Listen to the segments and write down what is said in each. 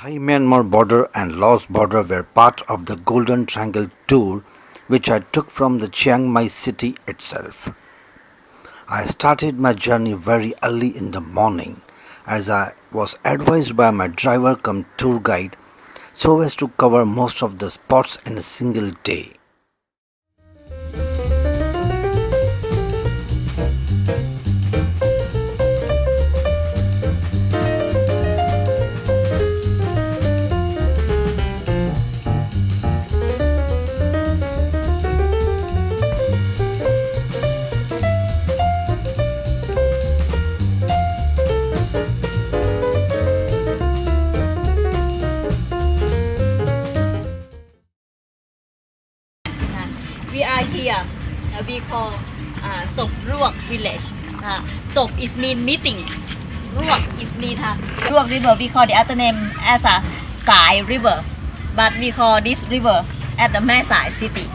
Thai-Myanmar border and Laos border were part of the Golden Triangle tour which I took from the Chiang Mai city itself. I started my journey very early in the morning as I was advised by my driver cum tour guide so as to cover most of the spots in a single day. We are here. We call Sop Ruak village. Sop is mean meeting. Ruak is mean Ruak river. We call the other name as a Sai river, but we call this river at the Mae Sai city.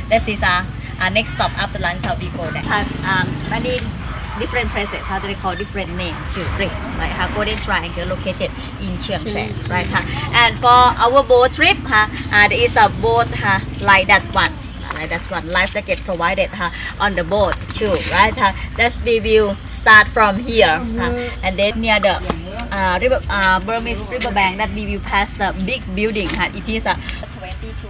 That is our next stop after lunch. How we go there. Many different places. How do they call different names to drink? Like Golden Triangle located in Chiang Mai, right? And for our boat trip, there is a boat like that one. That's one life jacket provided on the boat too, right? That's we will start from here, and then near the river, Burmese riverbank that we will pass the big building. It is a 22.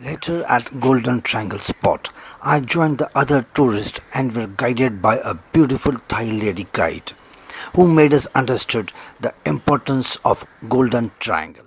Later at Golden Triangle spot, I joined the other tourists and were guided by a beautiful Thai lady guide who made us understood the importance of Golden Triangle.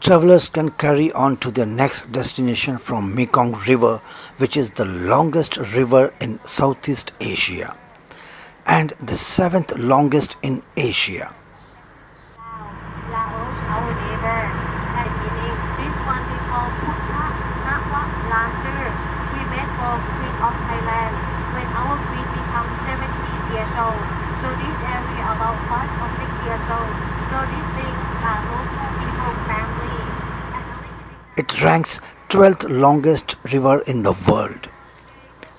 Travelers can carry on to their next destination from Mekong River, which is the longest river in Southeast Asia and the seventh longest in Asia. Laos, our neighbor, I believe this one called Putta Nawa Lander. We made for Queen of Thailand when our queen becomes 70 years old. So this area about 5 or 6 years old. So these things are local people family. And a little bit It ranks 12th longest river in the world.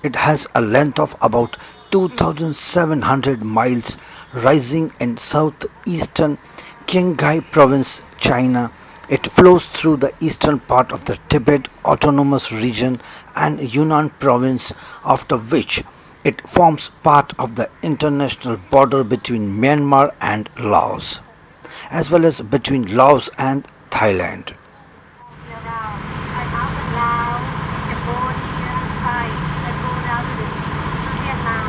It has a length of about 2,700 miles, rising in southeastern Qinghai province, China. It flows through the eastern part of the Tibet Autonomous Region and Yunnan province, after which it forms part of the international border between Myanmar and Laos, as well as between Laos and Thailand. year round. And after Laos, Cambodia, Thai, and go down to the sea to Vietnam.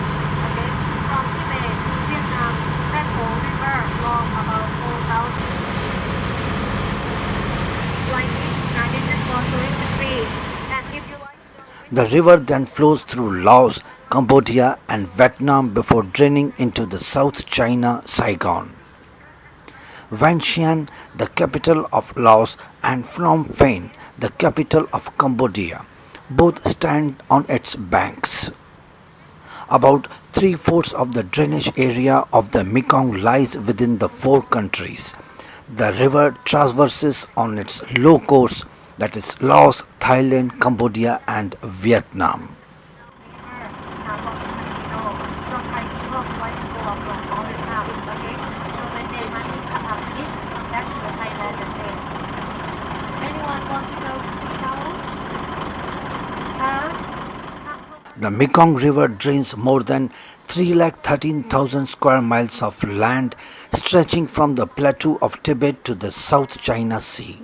Okay, from Tibet to Vietnam, that whole river long about 4,000. Like this is for tourism-free. And if you like to go The river then flows through Laos, Cambodia, and Vietnam before draining into the South China, Saigon. Vientiane, the capital of Laos, and Phnom Penh, the capital of Cambodia, both stand on its banks. About three-fourths of the drainage area of the Mekong lies within the four countries. The river traverses on its low course, that is Laos, Thailand, Cambodia, and Vietnam. so Thai people like to go abroad all the time, okay? So when they want to come out east, come back to the Thailand the same. Anyone want to go to see Laos? Huh? The Mekong River drains more than 313,000 square miles of land, stretching from the plateau of Tibet to the South China Sea.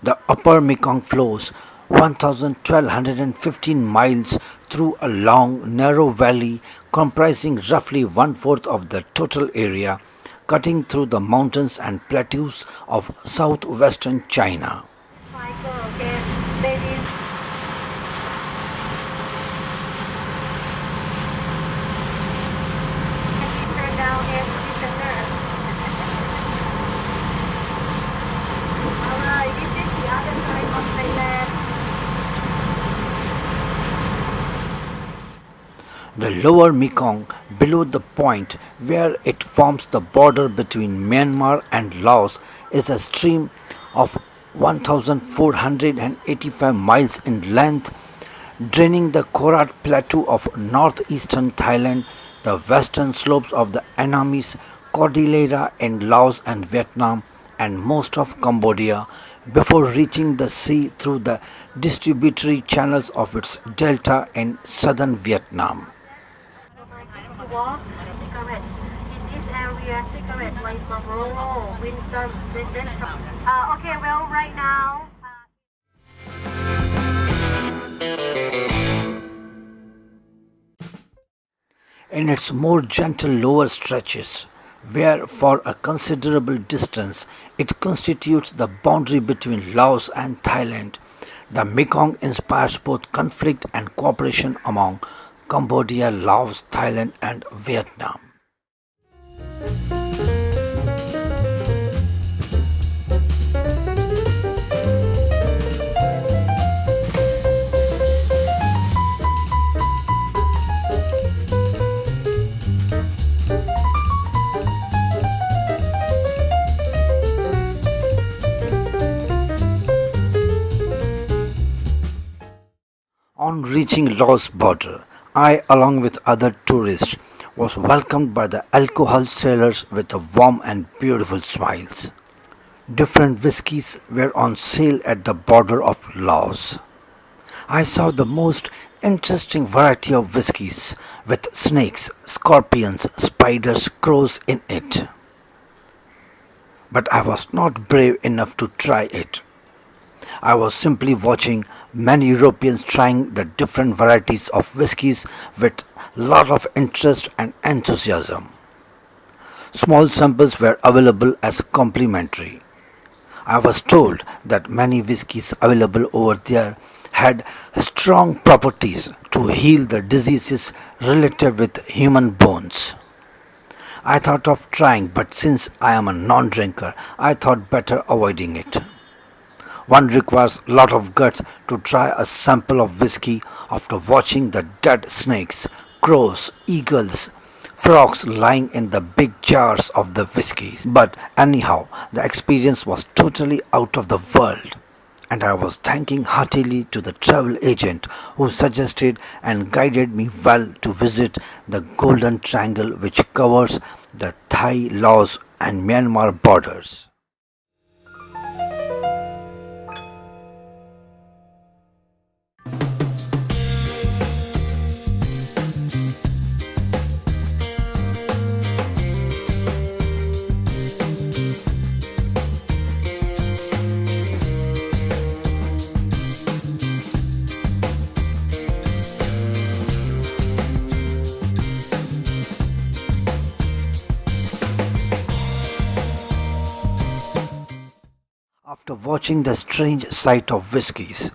The upper Mekong flows 1,215 miles through a long, narrow valley comprising roughly one-fourth of the total area, cutting through the mountains and plateaus of southwestern China. Cycle, okay? Ladies. Can you turn down air conditioner? Alright, this is the other side of Thailand. The lower Mekong, below the point where it forms the border between Myanmar and Laos, is a stream of 1,485 miles in length, draining the Korat Plateau of northeastern Thailand, the western slopes of the Annamese Cordillera in Laos and Vietnam, and most of Cambodia, before reaching the sea through the distributary channels of its delta in southern Vietnam. To walk, cigarettes. In this area, cigarettes like Marlboro, Winston, etc. Okay, well, right now. In its more gentle lower stretches, where for a considerable distance it constitutes the boundary between Laos and Thailand, the Mekong inspires both conflict and cooperation among Cambodia, Laos, Thailand, and Vietnam. On reaching Laos border, I, along with other tourists, was welcomed by the alcohol sellers with a warm and beautiful smiles. Different whiskies were on sale at the border of Laos. I saw the most interesting variety of whiskies with snakes, scorpions, spiders, crows in it. But I was not brave enough to try it. I was simply watching many Europeans trying the different varieties of whiskies with lot of interest and enthusiasm. Small samples were available as complimentary. I was told that many whiskies available over there had strong properties to heal the diseases related with human bones. I thought of trying, but since I am a non-drinker, I thought better avoiding it. One requires a lot of guts to try a sample of whiskey after watching the dead snakes, crows, eagles, frogs lying in the big jars of the whiskies. But anyhow, the experience was totally out of the world. And I was thanking heartily to the travel agent who suggested and guided me well to visit the Golden Triangle, which covers the Thai, Laos and Myanmar borders. After watching the strange sight of whiskies,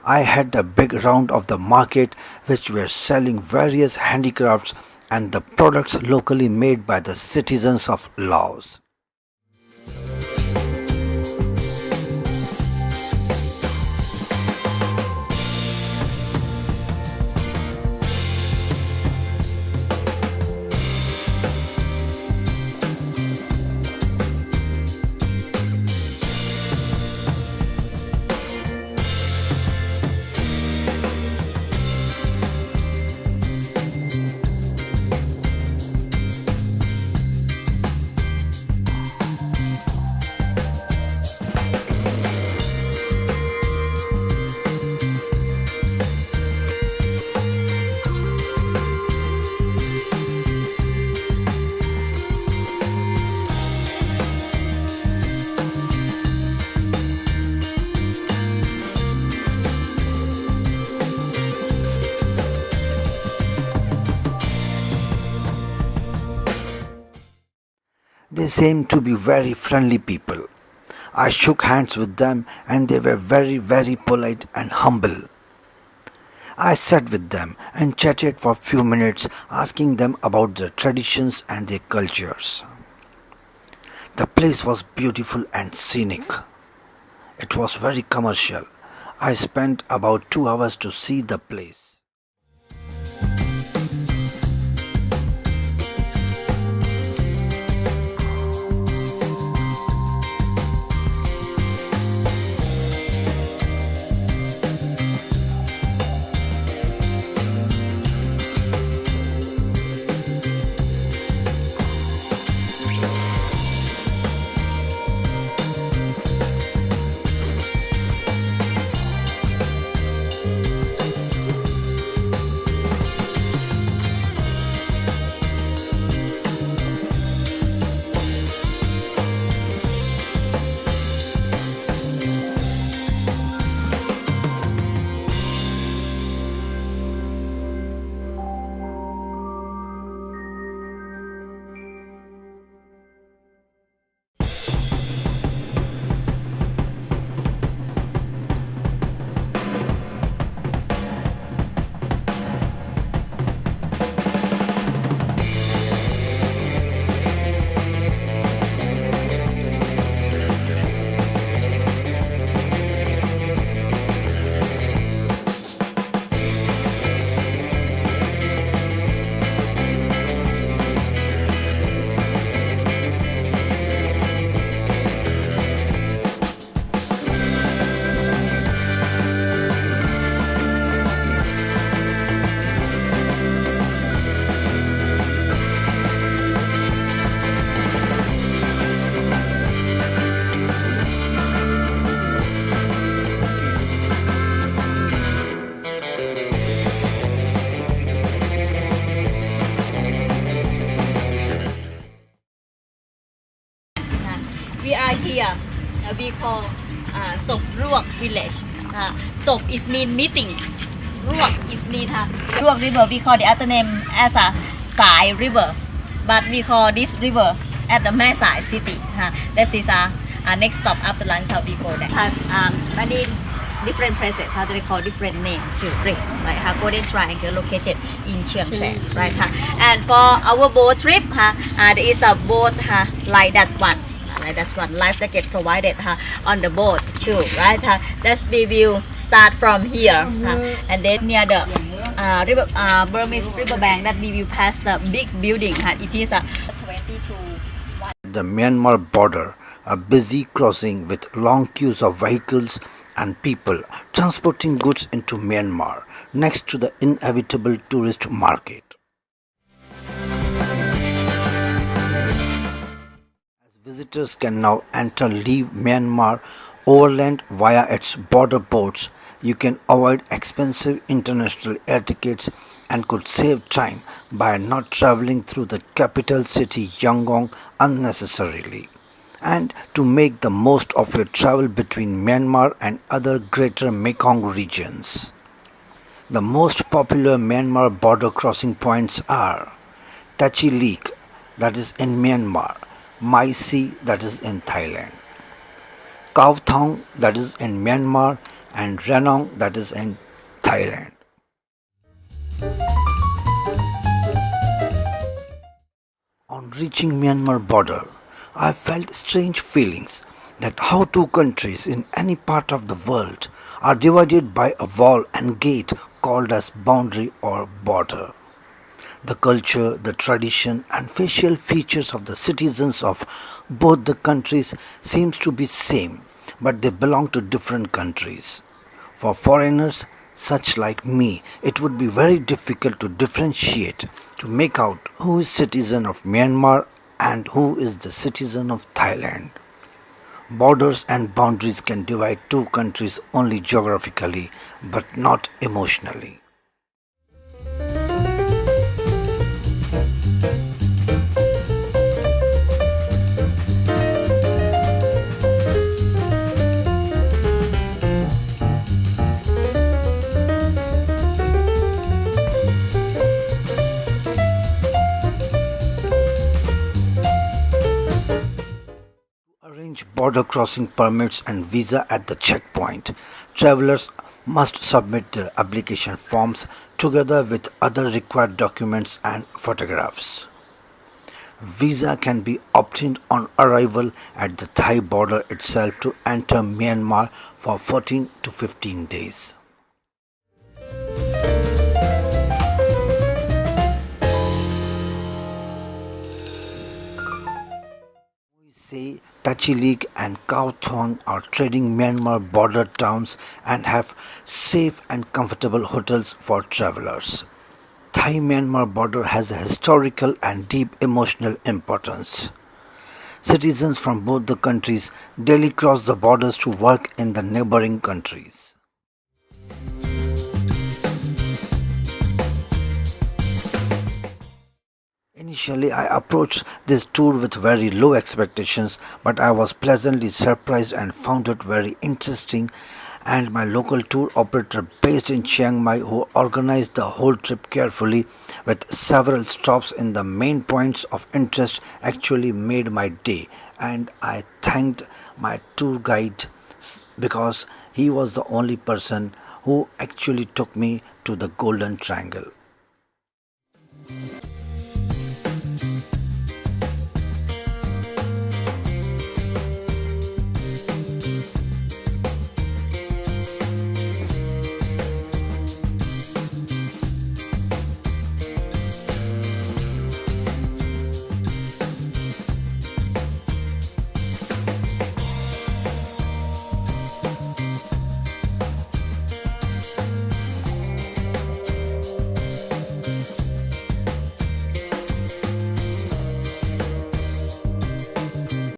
I had a big round of the market which were selling various handicrafts and the products locally made by the citizens of Laos. They seemed to be very friendly people. I shook hands with them and they were very polite and humble. I sat with them and chatted for a few minutes, asking them about their traditions and their cultures. The place was beautiful and scenic. It was very commercial. I spent about 2 hours to see the place. We are here. We call Sop Ruak village. Sop is mean meeting. Ruak is mean Ruak river. We call the other name as a Sai river, but we call this river at the Masai city. That is our next stop after lunch. How we go there. Many different places. How they call different name to drink. Like Golden Triangle located in Chiang Sai, right? And for our boat trip, there is a boat like that one. right? That's one life jacket provided on the boat too, right? Let's we will start from here, and then near the river, Burmese riverbank that we will pass the big building. It is a 22. The Myanmar border, a busy crossing with long queues of vehicles and people transporting goods into Myanmar, next to the inevitable tourist market. Visitors can now enter leave Myanmar overland via its border ports. You can avoid expensive international air tickets and could save time by not traveling through the capital city Yangon unnecessarily. And to make the most of your travel between Myanmar and other greater Mekong regions. The most popular Myanmar border crossing points are Tachi Leak, that is in Myanmar, Mai Si, that is in Thailand, Khao Thong, that is in Myanmar, and Ranong, that is in Thailand. On reaching Myanmar border, I felt strange feelings that how two countries in any part of the world are divided by a wall and gate called as boundary or border. The culture, the tradition and facial features of the citizens of both the countries seems to be same, but they belong to different countries. For foreigners such like me, it would be very difficult to differentiate, to make out who is citizen of Myanmar and who is the citizen of Thailand. Borders and boundaries can divide two countries only geographically, but not emotionally. Arrange border crossing permits and visa at the checkpoint. Travelers must submit their application forms together with other required documents and photographs. Visa can be obtained on arrival at the Thai border itself to enter Myanmar for 14 to 15 days. Say Tachilik and Khao Thong are trading Myanmar border towns and have safe and comfortable hotels for travelers. Thai-Myanmar border has a historical and deep emotional importance. Citizens from both the countries daily cross the borders to work in the neighboring countries. Initially, I approached this tour with very low expectations, but I was pleasantly surprised and found it very interesting. And my local tour operator based in Chiang Mai, who organized the whole trip carefully with several stops in the main points of interest, actually made my day. And I thanked my tour guide because he was the only person who actually took me to the Golden Triangle.